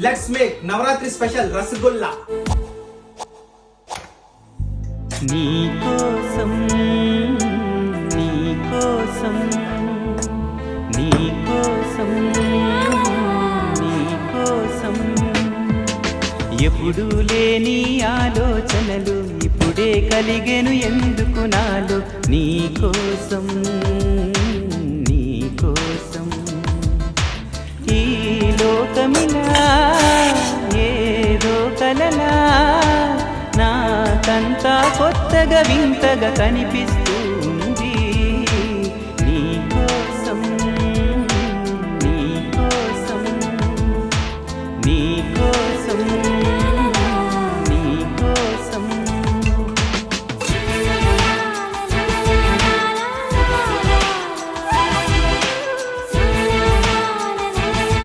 Let's make Navratri special rasgulla. నీకోసం నీకోసం నీకోసం నీకోసం ఎప్పుడు లేని ఆలోచనలు ఇప్పుడే కలిగెను ఎందుకు నాలో. నీకోసం నీకోసం ఈ లోకమిలా ఏదో కలలా నాకంతా కొత్తగా వింతగా కనిపిస్తుంది.